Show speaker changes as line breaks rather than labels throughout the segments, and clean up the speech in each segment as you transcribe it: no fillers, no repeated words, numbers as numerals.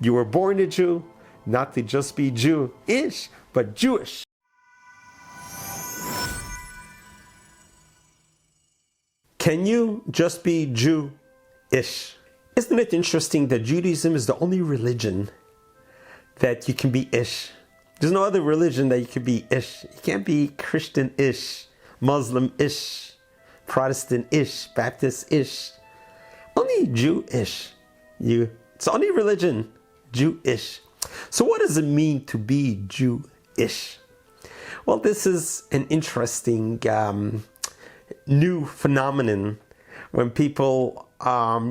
You were born a Jew, not to just be Jew-ish, but Jewish. Can you just be Jew-ish? Isn't it interesting that Judaism is the only religion that you can be ish? There's no other religion that you can be ish. You can't be Christian-ish, Muslim-ish, Protestant-ish, Baptist-ish. Only Jew-ish. It's the only religion, Jew-ish. So what does it mean to be Jew-ish? Well, this is an interesting new phenomenon when people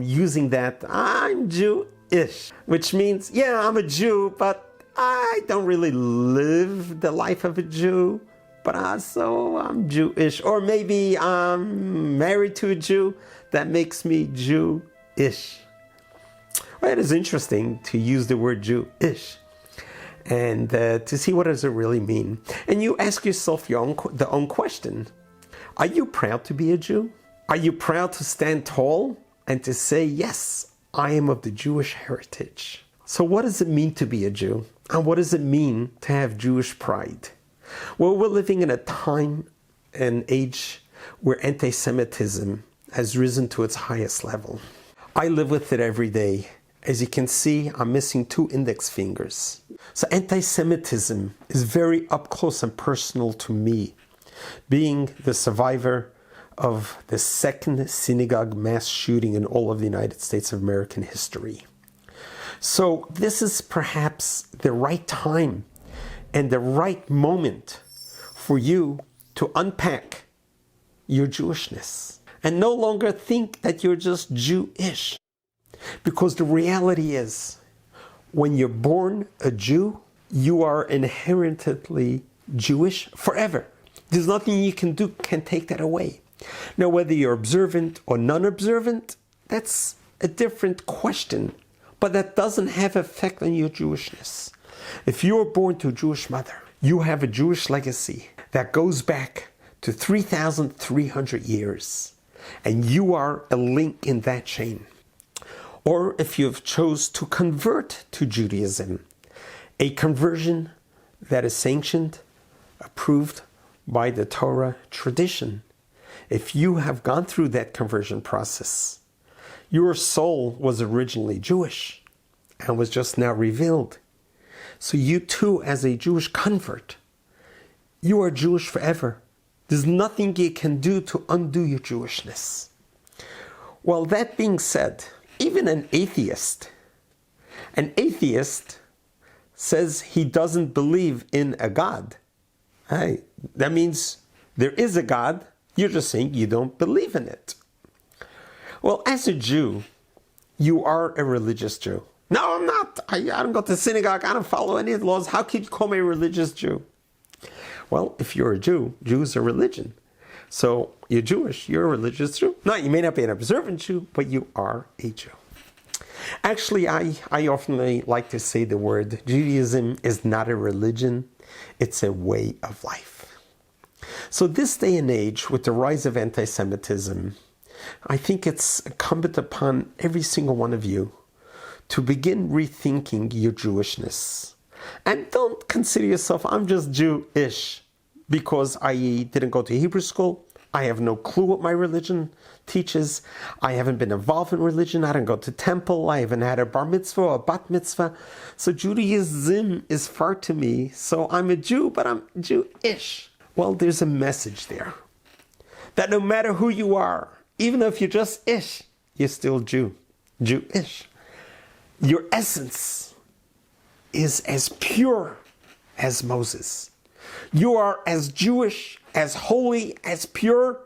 using that, I'm Jew-ish, which means, yeah, I'm a Jew, but I don't really live the life of a Jew, but also I'm Jewish. Or maybe I'm married to a Jew, that makes me Jewish. Well, it is interesting to use the word Jewish and to see what does it really mean. And you ask yourself the own question. Are you proud to be a Jew? Are you proud to stand tall and to say, yes, I am of the Jewish heritage? So what does it mean to be a Jew? And what does it mean to have Jewish pride? Well, we're living in a time and age where anti-Semitism has risen to its highest level. I live with it every day. As you can see, I'm missing 2 index fingers. So anti-Semitism is very up close and personal to me, being the survivor of the 2nd synagogue mass shooting in all of the United States of American history. So this is perhaps the right time and the right moment for you to unpack your Jewishness and no longer think that you're just Jewish. Because the reality is, when you're born a Jew, you are inherently Jewish forever. There's nothing you can do can take that away. Now, whether you're observant or non-observant, that's a different question. But that doesn't have effect on your Jewishness. If you were born to a Jewish mother, you have a Jewish legacy that goes back to 3,300 years. And you are a link in that chain. Or if you've chose to convert to Judaism, a conversion that is sanctioned, approved by the Torah tradition. If you have gone through that conversion process, your soul was originally Jewish and was just now revealed. So you too, as a Jewish convert, you are Jewish forever. There's nothing you can do to undo your Jewishness. Well, that being said, even an atheist says he doesn't believe in a God. Hey, that means there is a God, you're just saying you don't believe in it. Well, as a Jew, you are a religious Jew. No, I'm not. I don't go to synagogue. I don't follow any of the laws. How can you call me a religious Jew? Well, if you're a Jew, Jews are religion. So you're Jewish, you're a religious Jew. No, you may not be an observant Jew, but you are a Jew. Actually, I often like to say the word Judaism is not a religion. It's a way of life. So this day and age, with the rise of anti-Semitism, I think it's incumbent upon every single one of you to begin rethinking your Jewishness. And don't consider yourself, I'm just Jewish, because I didn't go to Hebrew school. I have no clue what my religion teaches. I haven't been involved in religion. I didn't go to temple. I haven't had a bar mitzvah or a bat mitzvah. So Judaism is far to me. So I'm a Jew, but I'm Jewish. Well, there's a message there. That no matter who you are, even if you're just ish, you're still Jewish. Your essence is as pure as Moses. You are as Jewish, as holy, as pure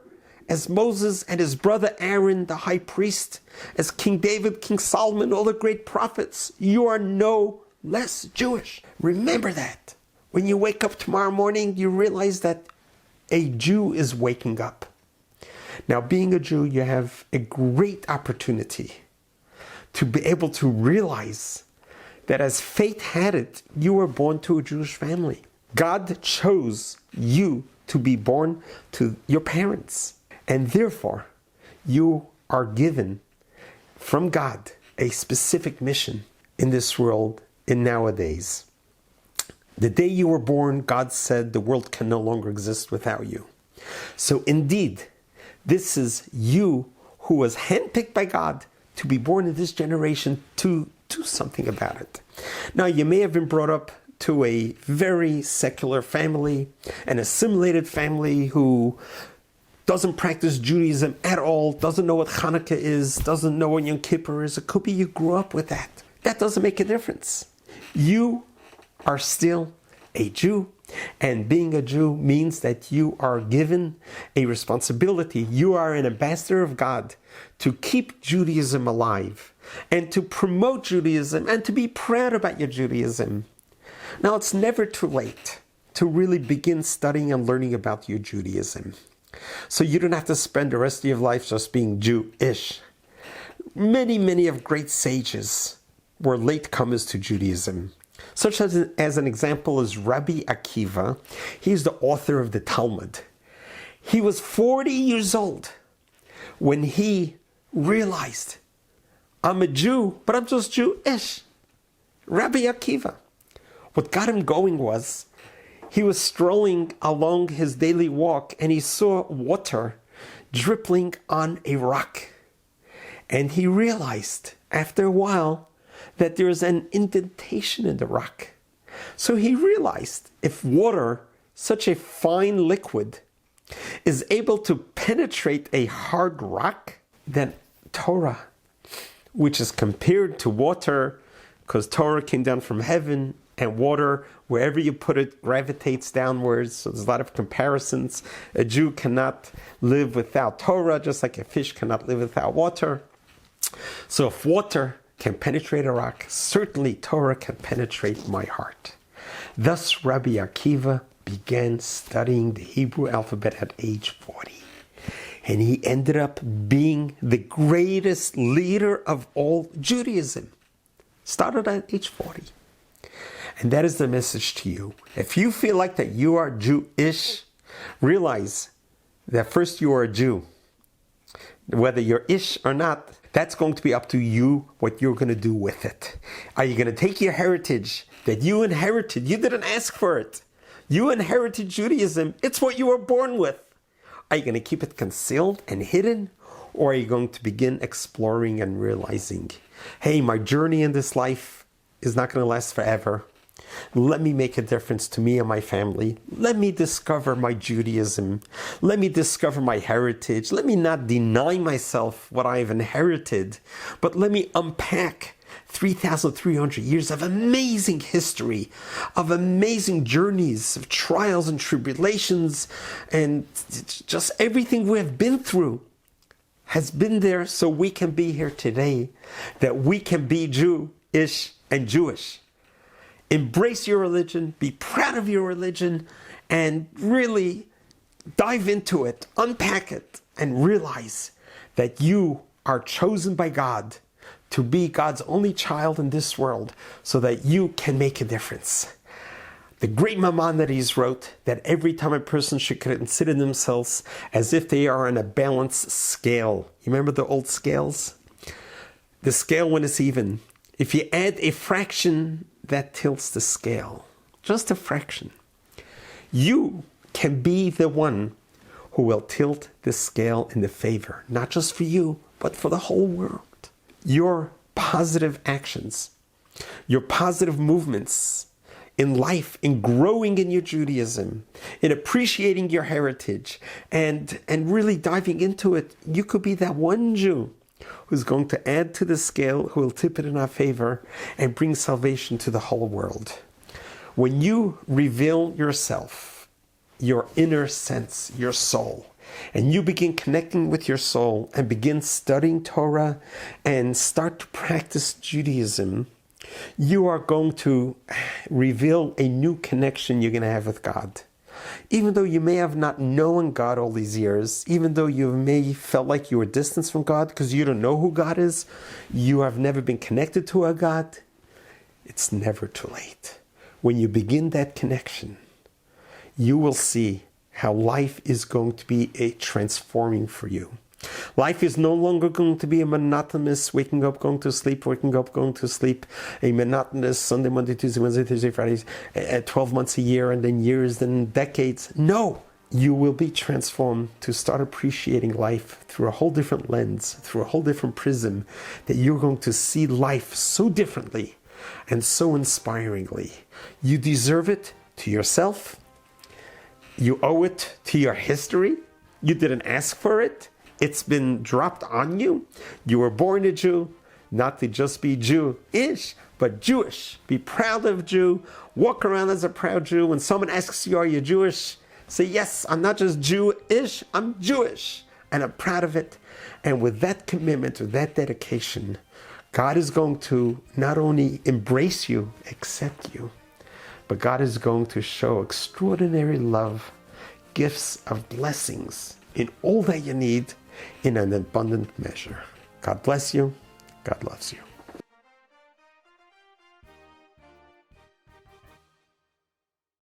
as Moses and his brother Aaron, the high priest, as King David, King Solomon, all the great prophets. You are no less Jewish. Remember that. When you wake up tomorrow morning, you realize that a Jew is waking up. Now, being a Jew, you have a great opportunity to be able to realize that as fate had it, you were born to a Jewish family. God chose you to be born to your parents. And therefore, you are given from God a specific mission in this world in nowadays. The day you were born, God said the world can no longer exist without you. So indeed, this is you who was handpicked by God to be born in this generation to do something about it. Now, you may have been brought up to a very secular family, an assimilated family who doesn't practice Judaism at all, doesn't know what Hanukkah is, doesn't know what Yom Kippur is. It could be you grew up with that. That doesn't make a difference. You are still a Jew, and being a Jew means that you are given a responsibility. You are an ambassador of God to keep Judaism alive and to promote Judaism and to be proud about your Judaism. Now, it's never too late to really begin studying and learning about your Judaism. So you don't have to spend the rest of your life just being Jewish. Many of great sages were latecomers to Judaism. Such as an example is Rabbi Akiva. He's the author of the Talmud. He was 40 years old when he realized, I'm a Jew, but I'm just Jewish. Rabbi Akiva. What got him going was, he was strolling along his daily walk and he saw water dripping on a rock. And he realized, after a while, that there's an indentation in the rock. So he realized if water, such a fine liquid, is able to penetrate a hard rock, then Torah, which is compared to water, because Torah came down from heaven, and water, wherever you put it, gravitates downwards. So there's a lot of comparisons. A Jew cannot live without Torah, just like a fish cannot live without water. So if water can penetrate a rock, certainly Torah can penetrate my heart. Thus, Rabbi Akiva began studying the Hebrew alphabet at age 40. And he ended up being the greatest leader of all Judaism. Started at age 40. And that is the message to you. If you feel like that you are Jewish, realize that first you are a Jew. Whether you're ish or not, that's going to be up to you, what you're going to do with it. Are you going to take your heritage that you inherited? You didn't ask for it. You inherited Judaism. It's what you were born with. Are you going to keep it concealed and hidden? Or are you going to begin exploring and realizing, hey, my journey in this life is not going to last forever. Let me make a difference to me and my family. Let me discover my Judaism. Let me discover my heritage. Let me not deny myself what I've inherited, but let me unpack 3,300 years of amazing history, of amazing journeys, of trials and tribulations, and just everything we have been through has been there so we can be here today, that we can be Jewish and Jewish. Embrace your religion, be proud of your religion, and really dive into it, unpack it, and realize that you are chosen by God to be God's only child in this world so that you can make a difference. The great Maimonides wrote that every time a person should consider themselves as if they are on a balanced scale. You remember the old scales? The scale when it's even. If you add a fraction, that tilts the scale. Just a fraction. You can be the one who will tilt the scale in the favor, not just for you, but for the whole world. Your positive actions, your positive movements in life, in growing in your Judaism, in appreciating your heritage, and really diving into it, you could be that one Jew who's going to add to the scale, who will tip it in our favor and bring salvation to the whole world. When you reveal yourself, your inner sense, your soul, and you begin connecting with your soul and begin studying Torah and start to practice Judaism, you are going to reveal a new connection you're going to have with God. Even though you may have not known God all these years, even though you may felt like you were distant from God because you don't know who God is, you have never been connected to a God, it's never too late. When you begin that connection, you will see how life is going to be a transforming for you. Life is no longer going to be a monotonous waking up, going to sleep, waking up, going to sleep, a monotonous Sunday, Monday, Tuesday, Wednesday, Thursday, Fridays, 12 months a year, and then years, then decades. No, you will be transformed to start appreciating life through a whole different lens, through a whole different prism, that you're going to see life so differently and so inspiringly. You deserve it to yourself. You owe it to your history. You didn't ask for it. It's been dropped on you. You were born a Jew, not to just be Jewish, but Jewish. Be proud of Jew. Walk around as a proud Jew. When someone asks you, are you Jewish? Say, yes, I'm not just Jewish, I'm Jewish. And I'm proud of it. And with that commitment, with that dedication, God is going to not only embrace you, accept you, but God is going to show extraordinary love, gifts of blessings in all that you need in an abundant measure. God bless you. God loves you.